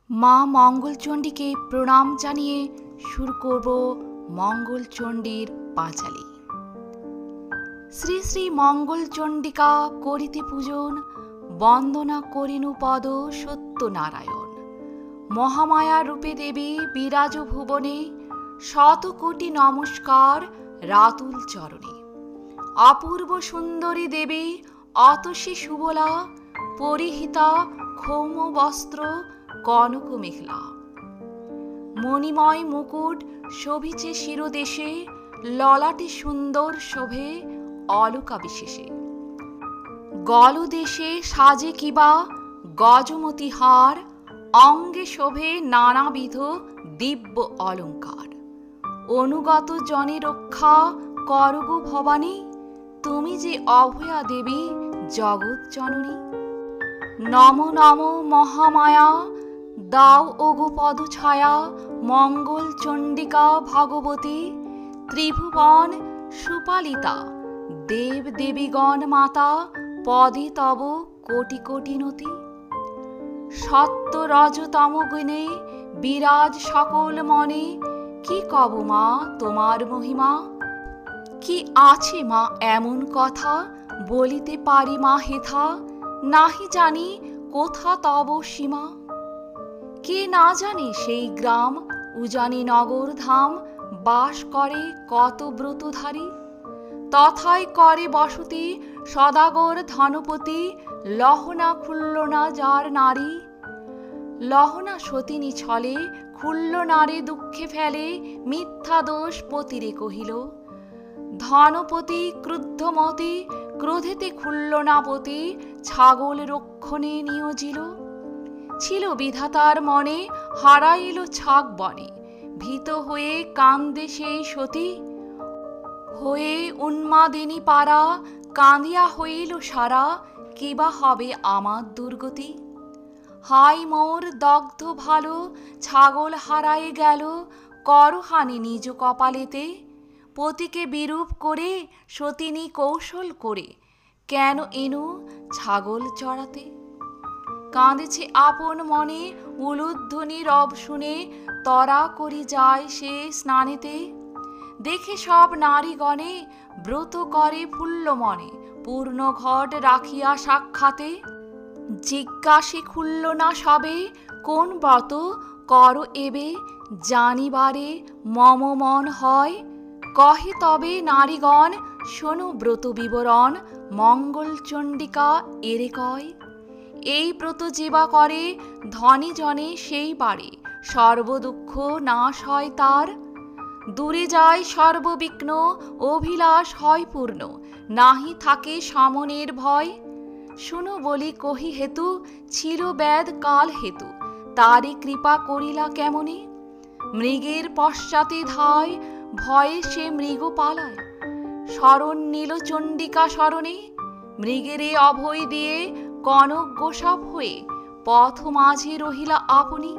মা মঙ্গলচণ্ডীকে প্রণাম জানিয়ে শুরু করব মঙ্গলচণ্ডীর পাঁচালী। শ্রী শ্রী মঙ্গলচণ্ডিকা করিতে পূজন, বন্দনা করিনু পদ সত্যনারায়ণ। মহামায়া রূপে দেবী বিরাজ ভুবনে, শত কোটি নমস্কার রাতুল চরণে। অপূর্ব সুন্দরী দেবী অতসী সুবলা, পরিহিতা ক্ষৌম বস্ত্র কনক মেখলা। মণিময় মুকুট শোভিছে শিরদেশে, ললাটে সুন্দর শোভে অলকা বিশেষে। গলদেশে সাজে কিবা গজমতি হার, অঙ্গে শোভে নানাবিধ দিব্য অলঙ্কার। অনুগত জনে রক্ষা করগো ভবানী, তুমি যে অভয়া দেবী জগৎ জননী। নম নম মহামায়া, দাও ওগো পদ ছায়া, মঙ্গলচণ্ডিকা ভগবতী। ত্রিভুবন সুপালিতা দেব দেবীগণ মাতা, পদে তব কোটি কোটি নতি। সত্য রজতম গুণে বিরাজ সকল মনে, কি কব মা তোমার মহিমা। কি আছে মা এমন কথা, বলিতে পারি মা হেথা। নাহি জানি কোথা তব সীমা। কে না জানে সেই গ্রাম উজানি নগর ধাম, বাস করে কত ব্রতধারী। তথায় করে বসতি সদাগর ধনপতি, লহনা খুলল না যার নারী। লহনা সতিনী ছলে খুলল নারে দুঃখে ফেলে, মিথ্যা দোষ পতিরে কহিল। ধনপতি ক্রুদ্ধমতি ক্রোধেতে খুলল না পতি, ছাগল রক্ষণে নিয়োজিল। ছিল বিধাতার মনে হারাইল ছাগ বনে, ভীত হয়ে কান্দে সেই সতী। হয়ে উন্মাদিনী পারা কাঁদিয়া হইল সারা, কিবা হবে আমার দুর্গতি। হাই মোর দগ্ধ ভালো, ছাগল হারায়ে গেল, করহানি নিজ কপালেতে। পতিকে বিরূপ করে সতিনী কৌশল করে, কেন এনু ছাগল চড়াতে। কাঁদেছে আপন মনে উলুধ্বনি রব শুনে, তরা করি যায় সে স্নানেতে। দেখে সব নারীগণে ব্রত করে ফুল্ল মনে, পূর্ণ ঘট রাখিয়া সাক্ষাতে। জিজ্ঞাসে খুলল না সবে, কোন ব্রত কর এবে, জানিবারে মম মন হয়। কহে তবে নারীগণ শোনো ব্রত বিবরণ, মঙ্গলচণ্ডিকা এরে কয়। এই ব্রত যেবা করে ধনী জনে সেই বারে, সর্বদুঃখ নাশ হয় তার। দূরে যায় সর্ববিঘ্ন, অভিলাষ হয় পূর্ণ, নাহি থাকে সামনের ভয়। শুনো বলি কহি হেতু, ছিল বেদ কাল হেতু, তারে কৃপা করিলা কেমনে। মৃগের পশ্চাতে ধায়, ভয়ে সে মৃগ পালায়, শরণ নিল চণ্ডিকা শরণে। মৃগেরে অভয় দিয়ে কনক গোসাপ হয়ে, পথ মাঝে রহিলা আপনি।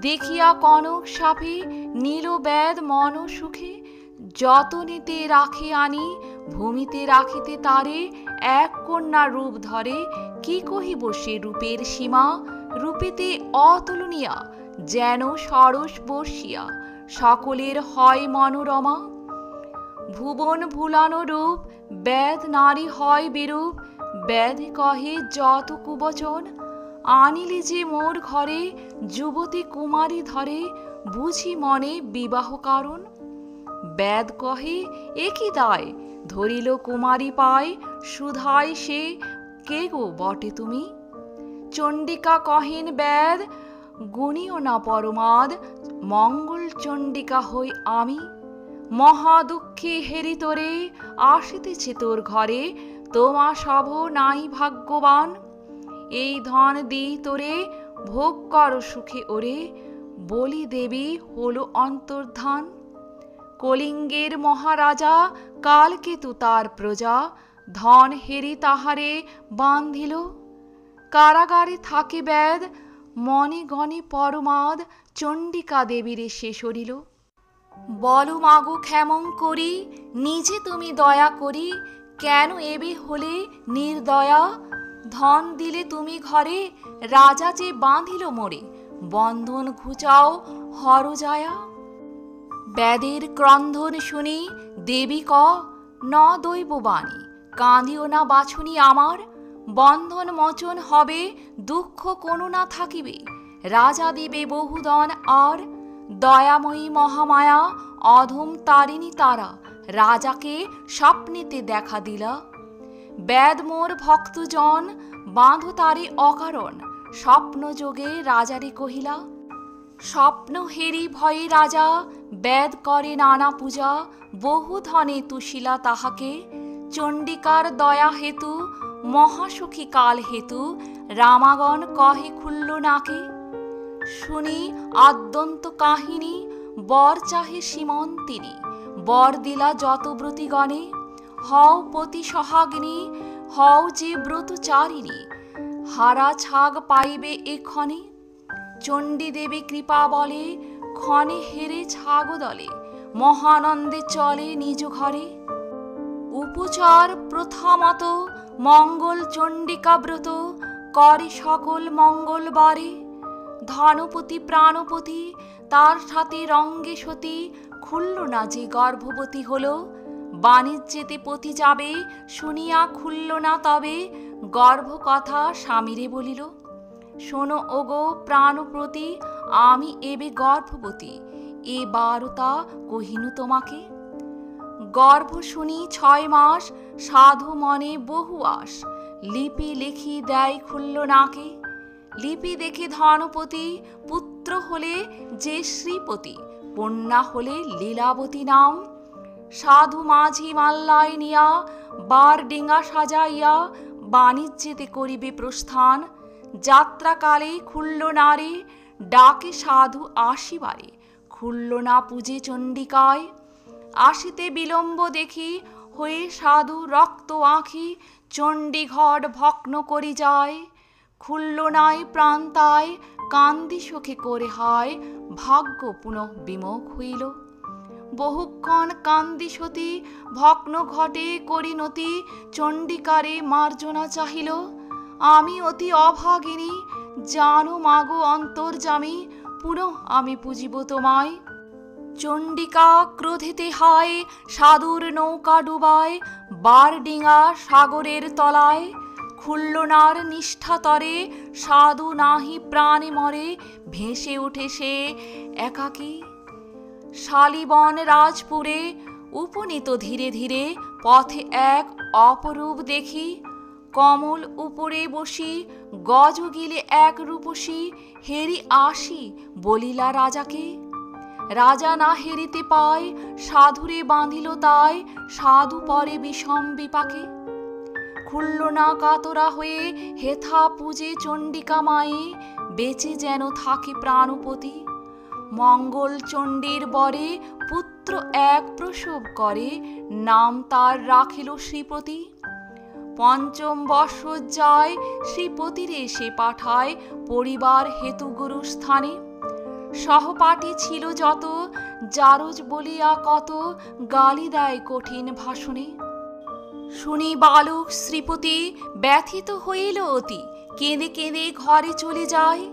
দেখিয়া কনক সাপে নীল বেদ মন সুখে, যতনেতে রাখে আনি ভূমিতে রাখিতে তারে। এক কন্যা রূপ ধরে, কি কহিব সে রূপের সীমা। রূপেতে অতুলনীয়া যেন সরস বর্ষিয়া, সকলের হয় মনোরমা। ভুবন ভুলানো রূপ বেদ নারী হয় বিরূপ, বেদ কহে যত কুবচন। আনিলে যে মোর ঘরে যুবতী কুমারী ধরে, বুঝি মনে বিবাহ কারণ। বেদ কহে এ কি দায়, ধরিল কুমারী পায়, সুধায় সে কে গো বটে তুমি। চণ্ডিকা কহেন বেদ, গুণিও না পরমাদ, মঙ্গলচণ্ডিকা হই আমি। মহা দুঃখে হেরি তোরে, আসিতেছে তোর ঘরে, তোমা সভ নাই ভাগ্যবান। এই ধন দিই তোরে, ভোগ কর সুখে ওরে, বলি দেবী হলো অন্তর্ধান। কলিঙ্গের মহারাজা কালকেতু তার প্রজা, ধন হেরি তাহারে বান্ধিল। কারাগারে থাকে বেদ, মনে গণে পরমাদ, চণ্ডিকা দেবীরে সে সরিল। বলো মাগো ক্ষেমং করি, নিজে তুমি দয়া করি, কেন এবে হলে নির্দয়া। ধন দিলে তুমি ঘরে, রাজা যে বাঁধিল মোরে, বন্ধন ঘুচাও হরজায়া। ব্যাদের ক্রন্ধন শুনি দেবী ক ন দৈব বাণী, কাঁদিও না বাছুনি আমার, বন্ধন মোচন হবে দুঃখ কোনো না থাকিবে, রাজা দিবে বহুদন আর, দয়াময়ী মহামায়া অধম তারিণী তারা, রাজাকে স্বপ্নেতে দেখা দিলা। ব্যাদ মোর ভক্তজন বাঁধো তারে অকারণ, স্বপ্ন যোগে রাজারে কহিলা। স্বপ্ন হেরি ভয়ে রাজা ব্যাদ করে নানা পূজা, বহু ধনে তুষিলা তাহাকে, চণ্ডিকার দয়া হেতু মহাসুখী কাল হেতু, রামাগণ কহে খুলল নাকে। শুনি আদ্যন্ত কাহিনী বর চাহে সীমন্তিনী, বর দিলা যত ব্রতিগণে, হও পতি সহাগ্নি হও যে ব্রতচারিণী, হারা ছাগ পাইবে এক্ষণে। চণ্ডী দেবী কৃপা বলে ক্ষণে হেরে ছাগ দলে, মহানন্দে চলে নিজ ঘরে। উপচার প্রথামত মঙ্গল চণ্ডিকা ব্রত, করে সকল মঙ্গলবারে, ধনপতি প্রাণপতি তার সাথে রঙ্গে সতী, খুলল না যে গর্ভবতী হলো, বাণিজ্যেতে পতি যাবে শুনিয়া খুলল না তবে, গর্ভ কথা স্বামীরে বলিল, শোনো ওগো প্রাণপ্রতি আমি এবে গর্ভবতী, এ বারতা কহিনু তোমাকে। গর্ভ শুনি 6 মাস সাধু মনে বহু আস, লিপি লিখি দেয় খুলল নাকে, লিপি দেখে ধনপতি পুত্র হলে যে শ্রীপতি, কন্যা হলে লীলাবতী নাম। সাধু মাঝি মাল্লায় নিয়া বার ডিঙা সাজাইয়া, বাণিজ্যেতে করিবে প্রস্থান, যাত্রাকালে খুলল নারে ডাকে সাধু আসিবারে, খুলল না পূজে চণ্ডিকায়। আসিতে বিলম্ব দেখি হয়ে সাধু রক্ত আঁখি, চণ্ডীঘট ভগ্ন করি যায়, খুলল নাই প্রান্তায় কান্দি সখে করে হয়, ভাগ্য পুনঃ বিমুখ হইল। বহুক্ষণ কান্দি সতী ভগ্ন ঘটে করিনতি, চণ্ডিকারে মার্জনা চাহিল, আমি অতি অভাগিনী জানো মাগো অন্তর্যামী, পুনঃ আমি পুজিব তোমায়। চণ্ডিকা ক্রোধেতে হয় সাধুর নৌকা ডুবায়, বারডিঙা সাগরের তলায়, খুলল নার নিষ্ঠাতরে সাধু নাহি প্রাণে মরে, ভেসে ওঠে সে একাকী। শালিবন রাজপুরে উপনীত ধীরে ধীরে, পথে এক অপরূপ দেখি, কমল উপরে বসি গজ গিলে এক রূপসী, হেরি আসি বলিলা রাজাকে। রাজা না হেরিতে পায় সাধুরে বাঁধিল তাই, সাধু পরে বিষম বিপাকে। খুলল না কাতরা হয়ে হেথা পূজে চণ্ডিকা মায়ে, বেঁচে যেন থাকে প্রাণপতি। মঙ্গল চণ্ডীর বরে পুত্র এক প্রসব করে, নাম তার রাখিল শ্রীপতি। পঞ্চম বর্ষজ্জায় শ্রীপতিরে সে পাঠায়, পরিবার হেতু গুরু স্থানে। সহপাঠী ছিল যত জারজ বলিয়া কত, গালি দেয় কঠিন ভাষণে। শুনি বালক শ্রীপতি ব্যথিত হইল অতি, কেঁদে কেঁদে ঘরে চলে যায়।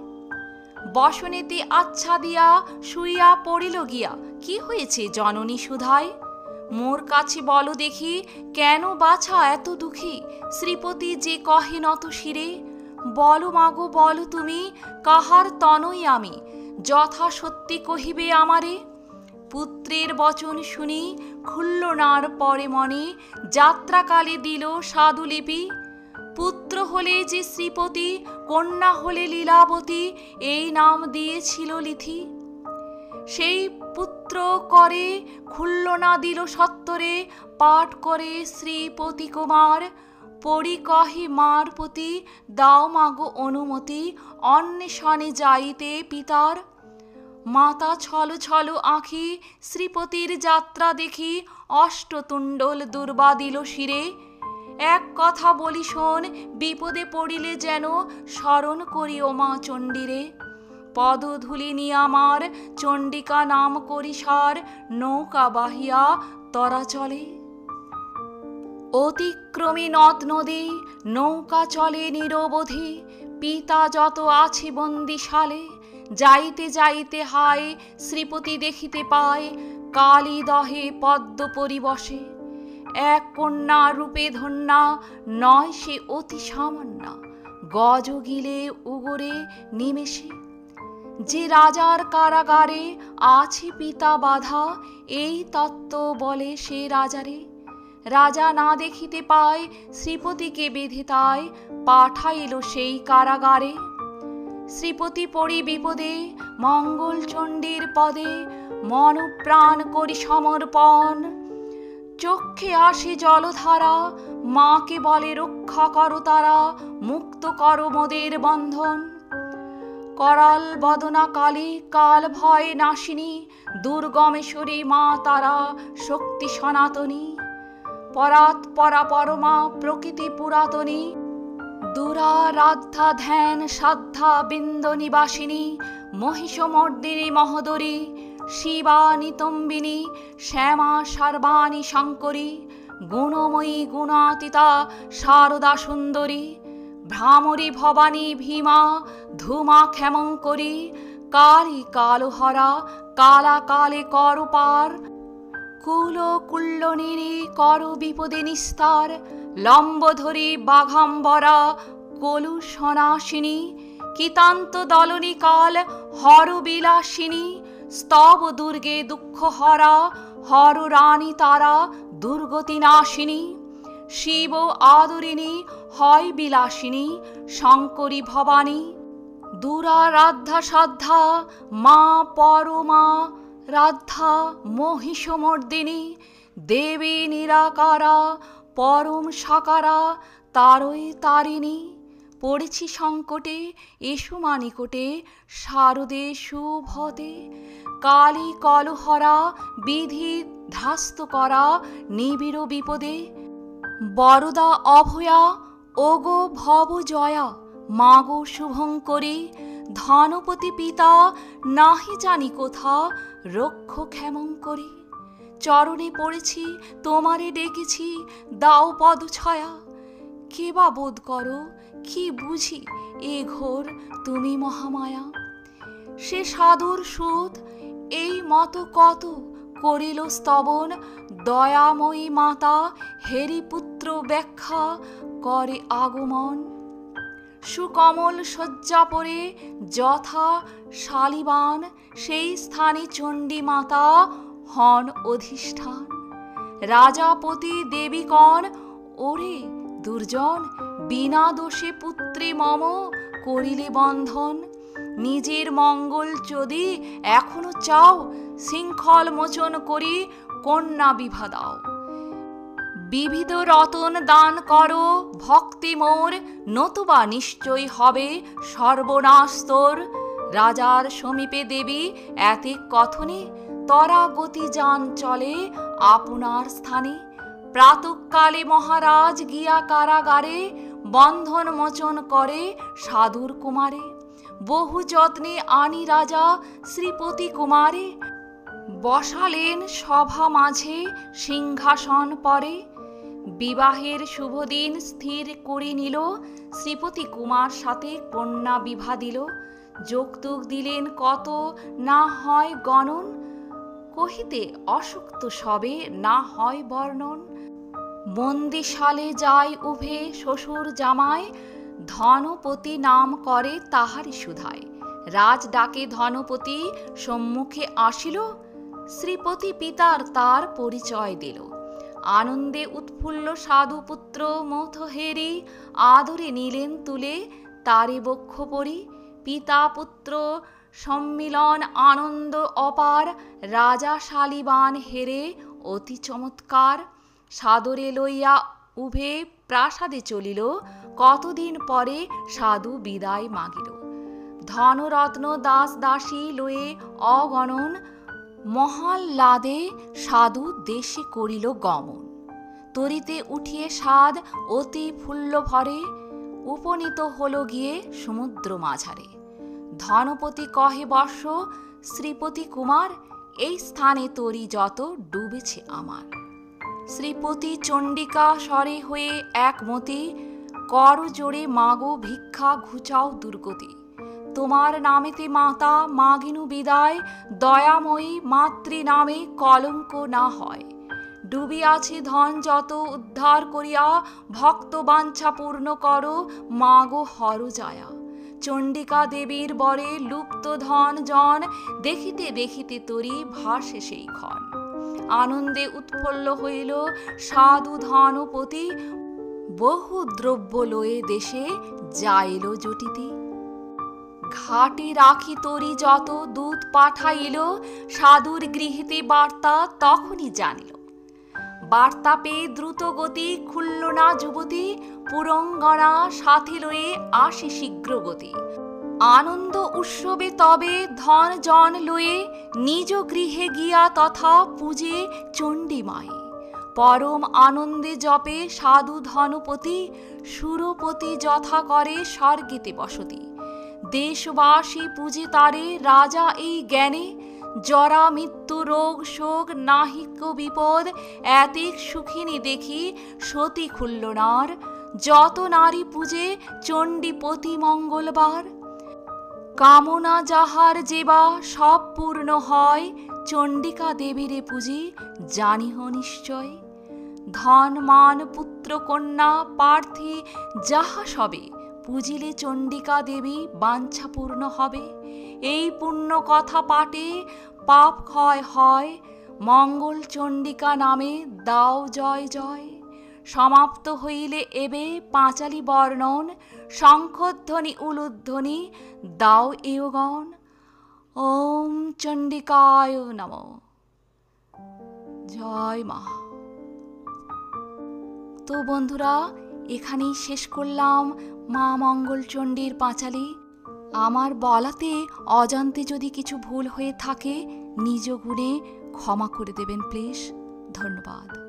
বসনেতে আচ্ছা দিয়া শুইয়া পড়িল গিয়া, কি হয়েছে জননী সুধায়? মোর কাছে বলো দেখি কেন বাছা এত দুঃখী, শ্রীপতি যে কহে নত শিরে। বলো মাগো বলো তুমি কাহার তনই আমি, যথা সত্যি কহিবে আমারে। পুত্রের বচন শুনি খুলল নার পরে মনে, যাত্রাকালে দিল সাধুলিপি। পুত্র হলে যে শ্রীপতি, কন্যা হলে লীলাবতী, এই নাম দিয়েছিল লিথি। সেই পুত্র করে খুলল না দিল সত্তরে, পাঠ করে শ্রীপতি কুমার। পড়ি কহে মার প্রতি দাও মাগো অনুমতি, অন্বেষণে যাইতে পিতার। মাতা ছল ছল আঁখি শ্রীপতির যাত্রা দেখি, অষ্টতুণ্ডল দুর্বা দিল শিরে। এক কথা বলি শোন, বিপদে পড়িলে যেন স্মরণ করি ও মা চণ্ডীরে। পদধূলি নিয়ে আমার চণ্ডিকা নাম করি সার, নৌকা বাহিয়া তরা চলে। অতিক্রমে নদ নদী নৌকা চলে নিরবধি, পিতা যত আছে বন্দিশালে। যাইতে যাইতে হায় শ্রীপতি দেখিতে পায় কালী দহে পদ্ম পরিবশে। এক কন্যা রূপে ধন্যা, নয় সে অতি সামান্য, গজ গিলে উগরে নিমেষে। যে রাজার কারাগারে আছে পিতা বাধা, এই তত্ত্ব বলে সে রাজারে। রাজা না দেখিতে পায় শ্রীপতিকে বেঁধে, তাই পাঠাইল সেই কারাগারে। শ্রীপতি পড়ি বিপদে মঙ্গল চণ্ডীর পদে, মন প্রাণ করি সমর্পণ। চক্ষে আসে জলধারা, মাকে বলে রক্ষা করো তারা, মুক্ত করো মোদের বন্ধন। করাল বদনা কালী কাল ভয় নাশিনী, দুর্গমেশ্বরী মা তারা শক্তি সনাতনী। পরাৎ পরা পরমা প্রকৃতি পুরাতনী, দুরারাধ্যা ধ্যান সাধ্যা বিন্দ নিবাসিনী। মহিষমর্দিনী মহোদরী, শিবা নিতম্বিনী, শ্যামা সর্বাণী শঙ্করী। গুণময়ী গুণাতীতা শারদা সুন্দরী, ভ্রামরী ভবানী ভীমা ধূমা ক্ষেমঙ্করী। কালী কালহরা কালা কালে কর পার, কুল কুল্লনীরে কর বিপদে নিস্তার। লম্বধরী বাঘাম্বরা কলু সনাশিনী, কিতান্ত দলনী কাল হর বিলাসিনী। স্তব দুর্গে দুঃখ হরা, হর রানী তারা দুর্গতি নাশিনী। শিব আদরিণী হয় বিলাসিনী, শঙ্করী ভবানী। দুরারাধ্যা সাধ্যা মা পরমা রাধ্যা, মহিষমর্দিনী। দেবী নিরাকারা পরম সাকারা, তারই তারিণী। পড়েছি সংকটে এসো মা নিকটে, শারদে শুভতে। কালী কলহরা বিধি ধ্বস্ত করা, নিবিড় বিপদে। বরদা অভয়া ওগো ভব জয়া, মাগো শুভঙ্করী। ধনপতি পিতা নাহি জানি কোথা, রক্ষ ক্ষেমঙ্করী। চরণে পড়েছি তোমারে ডেকেছি, দাও পদ ছায়া। কে বা বোধ করো কি বুঝি এ ঘোর তুমি মহামায়া। সে সাধুর সুত এই মতো কত করিল স্তবন, দয়াময়ী মাতা হেরি পুত্র ব্যাখ্যা করে আগমন। সুকমল শয্যা পরে যথা শালিবান, সেই স্থানে চণ্ডী মাতা হন অধিষ্ঠান। রাজাপতি দেবীগণ ওরে দুর্জন, বিনা দোষে পুত্রে মম করিলে বন্ধন। নিজের মঙ্গল যদি এখনো চাও, শৃঙ্খল মোচন করি কন্যা বিভা দাও। বিবিধ রতন দান করো ভক্তি মোর, নতুবা নিশ্চয় হবে সর্বনাশ তোর। রাজার সমীপে দেবী এতে কথনে, তরা গতি যান চলে আপনার স্থানে। প্রাতঃকালে মহারাজ গিয়া কারাগারে, বন্ধন মোচন করে সাধুর কুমারে। বহু যত্নে আনি রাজা শ্রীপতি কুমারে, বসালেন সভা মাঝে সিংহাসন পরে। বিবাহের শুভদিন স্থির করে নিল, শ্রীপতি কুমার সাথে কন্যা বিভা দিল। যৌতুক দিলেন কত না হয় গণন, কহিতে অসুক্ত সবে না হয় বর্ণন। বন্দিশালে যায় উভে শ্বশুর জামাই, ধনপতি নাম করে তাহারি সুধায়। রাজ ডাকে ধনপতি সম্মুখে আসিল, শ্রীপতি পিতার তার পরিচয় দিল। আনন্দে উৎফুল্ল সাধুপুত্র মথহেরি, আদরে নিলেন তুলে তারে বক্ষ পরি। পিতা পুত্র সম্মিলন আনন্দ অপার, রাজা শালিবান হেরে অতি চমৎকার। সাদরে লইয়া উভে প্রাসাদে চলিল, কতদিন পরে সাধু বিদায় মাগিল। ধনরত্ন দাস দাসী লয়ে অগণন, মহাল্লাদে সাধু দেশে করিল গমন। তরিতে উঠিয়ে সাদ অতি ফুল্ল ভরে, উপনীত হল গিয়ে সমুদ্র মাঝারে। ধনপতি কহে বর্ষ শ্রীপতি কুমার, এই স্থানে তরি যত ডুবেছে আমার। শ্রীপতি চণ্ডিকা স্বরে হয়ে একমতি, কর জোড়ে মাগো ভিক্ষা ঘুচাও দুর্গতি। তোমার নামেতে মাতা মাগিনু বিদায়, দয়াময়ী মাতৃ নামে কলঙ্ক না হয়। ডুবিয়াছে ধন যত উদ্ধার করিয়া, ভক্ত বাঞ্ছা পূর্ণ করো মাগো হরজায়া। চণ্ডিকা দেবীর বরে লুপ্ত ধন জন, দেখিতে দেখিতে তরি ভাসে সেই ক্ষণ। আনন্দে উৎফুল্ল হইল সাধু ধনপতি, বহু দ্রব্য লয়ে দেশে যাইল জটিতে। ঘাটে রাখি তরি যত দূত পাঠাইল, সাধুর গৃহেতে বার্তা তখনই জানিল। বার্তা পেয়ে দ্রুত গতি খুলল না যুবতী, পুরঙ্গনা সাথে লয়ে আসে শীঘ্র গতি। আনন্দ উৎসবে তবে ধন জন লয়ে, নিজ গৃহে গিয়া তথা পূজে চণ্ডী মায়ে। পরম আনন্দে জপে সাধু ধনপতি, সুরপতি যথা করে স্বর্গেতে বসতি। দেশবাসী পূজে তারে রাজা এই জ্ঞানে, জরা মৃত্যু রোগ শোক নাহিক বিপদ, এতিক সুখিনী দেখি সতী খুল্লনার। যত নারী পূজে চণ্ডীপতি মঙ্গলবার, কামনা যাহার যেবা সব পূর্ণ হয়, চণ্ডিকা দেবীরে পূজি জানিহ নিশ্চয়। ধন মান পুত্র কন্যা প্রার্থী যাহা সবে, পূজিলে চণ্ডিকা দেবী বাঞ্ছা পূর্ণ হবে। এই পুণ্য কথা পাঠে পাপ ক্ষয় হয়, মঙ্গল চণ্ডিকা নামে দাও জয় জয়। সমাপ্ত হইলে এবে পাঁচালী বর্ণন, শঙ্খধ্বনি উলুধ্বনি দাও এওগণ। ওম চণ্ডিকায় নমঃ। জয় মা। তো বন্ধুরা, এখানেই শেষ করলাম মা মঙ্গলচণ্ডীর পাঁচালী। আমার বলাতে অজান্তে যদি কিছু ভুল হয়ে থাকে, নিজ গুণে ক্ষমা করে দেবেন প্লিজ। ধন্যবাদ।